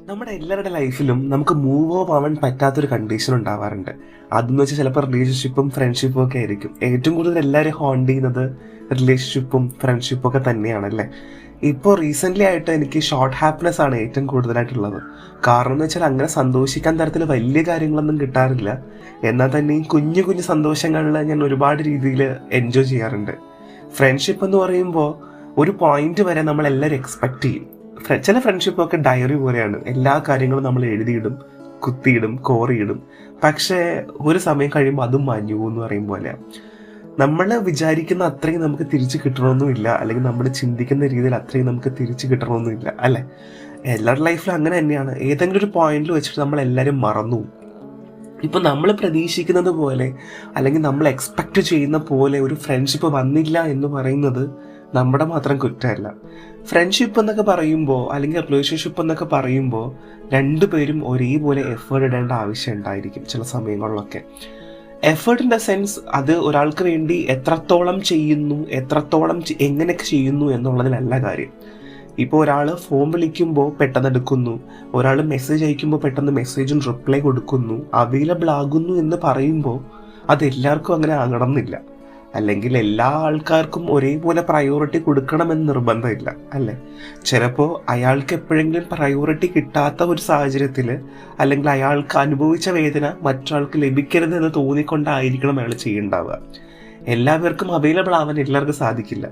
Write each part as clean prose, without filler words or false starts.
നമ്മുടെ എല്ലാവരുടെ ലൈഫിലും നമുക്ക് മൂവ് ഓഫ് ആവാൻ പറ്റാത്തൊരു കണ്ടീഷൻ ഉണ്ടാവാറുണ്ട്. അതെന്ന് വെച്ചാൽ ചിലപ്പോൾ റിലേഷൻഷിപ്പും ഫ്രണ്ട്ഷിപ്പും ഒക്കെ ആയിരിക്കും. ഏറ്റവും കൂടുതൽ എല്ലാവരും ഹോണ്ട് ചെയ്യുന്നത് റിലേഷൻഷിപ്പും ഫ്രണ്ട്ഷിപ്പും ഒക്കെ തന്നെയാണല്ലേ. ഇപ്പോൾ റീസെൻ്റ്ലി ആയിട്ട് എനിക്ക് ഷോർട്ട് ഹാപ്പിനെസ് ആണ് ഏറ്റവും കൂടുതലായിട്ടുള്ളത്. കാരണം എന്ന് വെച്ചാൽ അങ്ങനെ സന്തോഷിക്കാൻ തരത്തിൽ വലിയ കാര്യങ്ങളൊന്നും കിട്ടാറില്ല. എന്നാൽ തന്നെയും കുഞ്ഞു കുഞ്ഞു സന്തോഷങ്ങളിൽ ഞാൻ ഒരുപാട് രീതിയിൽ എൻജോയ് ചെയ്യാറുണ്ട്. ഫ്രണ്ട്ഷിപ്പ് എന്ന് പറയുമ്പോൾ ഒരു പോയിന്റ് വരെ നമ്മളെല്ലാവരും എക്സ്പെക്റ്റ് ചെയ്യും. ചില ഫ്രണ്ട്ഷിപ്പൊക്കെ ഡയറി പോലെയാണ്. എല്ലാ കാര്യങ്ങളും നമ്മൾ എഴുതിയിടും, കുത്തിയിടും, കോറിയിടും. പക്ഷേ ഒരു സമയം കഴിയുമ്പോൾ അതും മാഞ്ഞു എന്ന് പറയും പോലെയാണ്. നമ്മൾ വിചാരിക്കുന്ന അത്രയും നമുക്ക് തിരിച്ചു കിട്ടണമെന്നുമില്ല, അല്ലെങ്കിൽ നമ്മൾ ചിന്തിക്കുന്ന രീതിയിൽ അത്രയും നമുക്ക് തിരിച്ചു കിട്ടണമെന്നുമില്ല, അല്ലേ? എല്ലാവരുടെ ലൈഫിലും അങ്ങനെ തന്നെയാണ്. ഏതെങ്കിലും ഒരു പോയിന്റിൽ വെച്ചിട്ട് നമ്മളെല്ലാവരും മറന്നു. ഇപ്പം നമ്മൾ പ്രതീക്ഷിക്കുന്നത് പോലെ അല്ലെങ്കിൽ നമ്മൾ എക്സ്പെക്റ്റ് ചെയ്യുന്ന പോലെ ഒരു ഫ്രണ്ട്ഷിപ്പ് വന്നില്ല എന്ന് പറയുന്നത് നമ്മുടെ മാത്രം കുറ്റമല്ല. ഫ്രണ്ട്ഷിപ്പ് എന്നൊക്കെ പറയുമ്പോൾ അല്ലെങ്കിൽ റിലേഷൻഷിപ്പ് എന്നൊക്കെ പറയുമ്പോൾ രണ്ടുപേരും ഒരേപോലെ എഫേർട്ട് ഇടേണ്ട ആവശ്യം ഉണ്ടായിരിക്കും ചില സമയങ്ങളിലൊക്കെ. എഫേർട്ട് ഇൻ ദ സെൻസ് അത് ഒരാൾക്ക് വേണ്ടി എത്രത്തോളം ചെയ്യുന്നു, എത്രത്തോളം എങ്ങനെയൊക്കെ ചെയ്യുന്നു എന്നുള്ളതിലല്ല കാര്യം. ഇപ്പോൾ ഒരാൾ ഫോൺ വിളിക്കുമ്പോൾ പെട്ടെന്ന് എടുക്കുന്നു, ഒരാൾ മെസ്സേജ് അയക്കുമ്പോൾ പെട്ടെന്ന് മെസ്സേജിന് റിപ്ലൈ കൊടുക്കുന്നു, അവൈലബിൾ ആകുന്നു എന്ന് പറയുമ്പോൾ അത് എല്ലാവർക്കും അങ്ങനെ ആകണമെന്നില്ല. അല്ലെങ്കിൽ എല്ലാ ആൾക്കാർക്കും ഒരേപോലെ പ്രയോറിറ്റി കൊടുക്കണമെന്ന് നിർബന്ധമില്ല, അല്ലേ? ചിലപ്പോൾ അയാൾക്ക് എപ്പോഴെങ്കിലും പ്രയോറിറ്റി കിട്ടാത്ത ഒരു സാഹചര്യത്തിൽ അല്ലെങ്കിൽ അയാൾക്ക് അനുഭവിച്ച വേദന മറ്റൊരാൾക്ക് ലഭിക്കരുതെന്ന് തോന്നിക്കൊണ്ടായിരിക്കണം അയാൾ ചെയ്യേണ്ടാവുക. എല്ലാവർക്കും അവൈലബിൾ ആവാൻ എല്ലാവർക്കും സാധിക്കില്ല.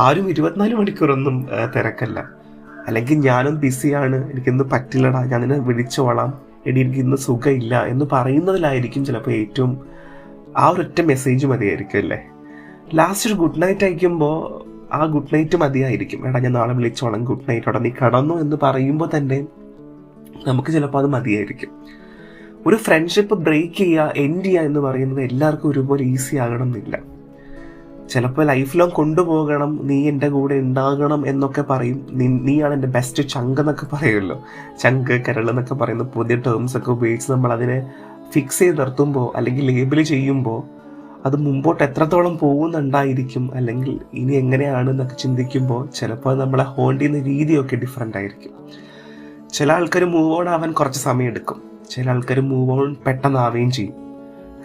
ആരും 24 മണിക്കൂറൊന്നും തിരക്കല്ല. അല്ലെങ്കിൽ ഞാനും ബിസിയാണ്, എനിക്കിന്ന് പറ്റില്ലടാ, ഞാൻ നിന്നെ വിളിച്ചോളാം, എടി എനിക്ക് ഇന്ന് സുഖമില്ല എന്ന് പറയുന്നതിലായിരിക്കും ചിലപ്പോൾ ഏറ്റവും ആ ഒരൊറ്റ മെസ്സേജ് മതിയായിരിക്കും, അല്ലേ? ലാസ്റ്റ് ഒരു ഗുഡ് നൈറ്റ് അയക്കുമ്പോൾ ആ ഗുഡ് നൈറ്റ് മതിയായിരിക്കും. എടാ ഞാൻ നാളെ വിളിച്ചോളാം, ഗുഡ് നൈറ്റോടെ നീ കടന്നു എന്ന് പറയുമ്പോൾ തന്നെ നമുക്ക് ചിലപ്പോൾ അത് മതിയായിരിക്കും. ഒരു ഫ്രണ്ട്ഷിപ്പ് ബ്രേക്ക് ചെയ്യുക, എൻഡ് ചെയ്യുക എന്ന് പറയുന്നത് എല്ലാവർക്കും ഒരുപോലെ ഈസി ആകണം എന്നില്ല. ചിലപ്പോൾ ലൈഫ് ലോങ് കൊണ്ടുപോകണം, നീ എൻ്റെ കൂടെ ഉണ്ടാകണം എന്നൊക്കെ പറയും. നീയാണ് എൻ്റെ ബെസ്റ്റ് ചങ്ക് എന്നൊക്കെ പറയുമല്ലോ. ചങ്ക്, കരൾ എന്നൊക്കെ പറയുന്ന പുതിയ ടേംസ് ഒക്കെ ഉപയോഗിച്ച് നമ്മൾ അതിനെ ഫിക്സ് ചെയ്ത് നിർത്തുമ്പോൾ അല്ലെങ്കിൽ ലേബിൾ ചെയ്യുമ്പോൾ അത് മുമ്പോട്ട് എത്രത്തോളം പോകുന്നുണ്ടായിരിക്കും, അല്ലെങ്കിൽ ഇനി എങ്ങനെയാണ് എന്നൊക്കെ ചിന്തിക്കുമ്പോൾ ചിലപ്പോൾ നമ്മളെ ഹോണ്ട് ചെയ്യുന്ന രീതിയൊക്കെ ഡിഫറെൻ്റ് ആയിരിക്കും. ചില ആൾക്കാർ മൂവ് ഓൺ ആവാൻ കുറച്ച് സമയം എടുക്കും, ചില ആൾക്കാർ മൂവ് ഓൺ പെട്ടെന്നാവുകയും ചെയ്യും.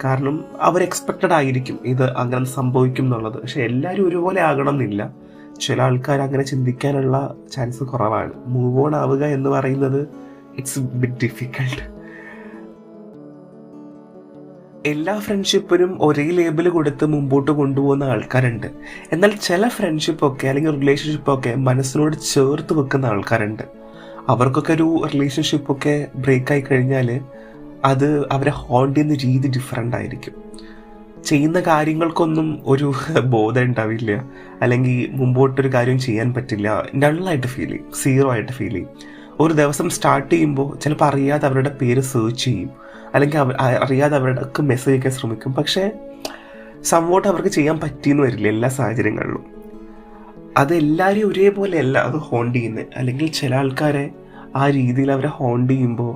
കാരണം അവർ എക്സ്പെക്റ്റഡ് ആയിരിക്കും ഇത് അങ്ങനെ സംഭവിക്കും എന്നുള്ളത്. പക്ഷെ എല്ലാവരും ഒരുപോലെ ആകണം എന്നില്ല. ചില ആൾക്കാർ അങ്ങനെ ചിന്തിക്കാനുള്ള ചാൻസ് കുറവാണ്. മൂവ് ഓൺ ആവുക എന്ന് പറയുന്നത് ഇറ്റ്സ് ബിറ്റ് ഡിഫിക്കൾട്ട്. എല്ലാ ഫ്രണ്ട്ഷിപ്പിനും ഒരേ ലേബിൾ കൊടുത്ത് മുമ്പോട്ട് കൊണ്ടുപോകുന്ന ആൾക്കാരുണ്ട്. എന്നാൽ ചില ഫ്രണ്ട്ഷിപ്പൊക്കെ അല്ലെങ്കിൽ റിലേഷൻഷിപ്പൊക്കെ മനസ്സിനോട് ചേർത്ത് വെക്കുന്ന ആൾക്കാരുണ്ട്. അവർക്കൊക്കെ ഒരു റിലേഷൻഷിപ്പൊക്കെ ബ്രേക്കായി കഴിഞ്ഞാൽ അത് അവരെ ഹോണ്ട് ചെയ്യുന്ന രീതി ഡിഫറെൻ്റ് ആയിരിക്കും. ചെയ്യുന്ന കാര്യങ്ങൾക്കൊന്നും ഒരു ബോധം ഉണ്ടാവില്ല, അല്ലെങ്കിൽ മുമ്പോട്ടൊരു കാര്യം ചെയ്യാൻ പറ്റില്ല. നള്ളായിട്ട് ഫീൽ ചെയ്യും, സീറോ ആയിട്ട് ഫീൽ ചെയ്യും. ഒരു ദിവസം സ്റ്റാർട്ട് ചെയ്യുമ്പോൾ ചിലപ്പോൾ അറിയാതെ അവരുടെ പേര് സെർച്ച് ചെയ്യും, അല്ലെങ്കിൽ അറിയാതെ അവരുടെ മെസ്സേജ് അയക്കാൻ ശ്രമിക്കും. പക്ഷേ സംവോട്ട് അവർക്ക് ചെയ്യാൻ പറ്റിയെന്ന് വരില്ല എല്ലാ സാഹചര്യങ്ങളിലും. അത് എല്ലാവരെയും ഒരേപോലെ അല്ല അത് ഹോണ്ട് ചെയ്യുന്നത്. അല്ലെങ്കിൽ ചില ആൾക്കാരെ ആ രീതിയിൽ അവരെ ഹോണ്ട് ചെയ്യുമ്പോൾ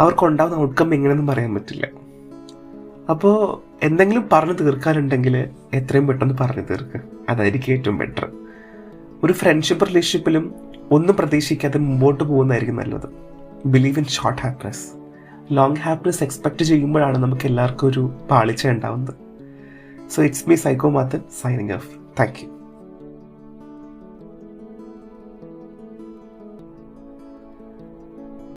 അവർക്കുണ്ടാകുന്ന ഔട്ട്കം എങ്ങനെയൊന്നും പറയാൻ പറ്റില്ല. അപ്പോൾ എന്തെങ്കിലും പറഞ്ഞു തീർക്കാനുണ്ടെങ്കിൽ എത്രയും പെട്ടെന്ന് പറഞ്ഞു തീർക്കുക, അതായിരിക്കും ഏറ്റവും ബെറ്റർ. ഒരു ഫ്രണ്ട്ഷിപ്പ് റിലേഷൻഷിപ്പിലും ഒന്നും പ്രതീക്ഷിക്കാതെ മുമ്പോട്ട് പോകുന്നതായിരിക്കും നല്ലത്. Believe in short happiness. Long happiness expect ചെയ്യുമ്പോഴാണ് നമുക്ക് എല്ലാവർക്കും ഒരു പാളിച്ച ഉണ്ടാവുന്നത്. So it's me psycho Mathan signing off. Thank you.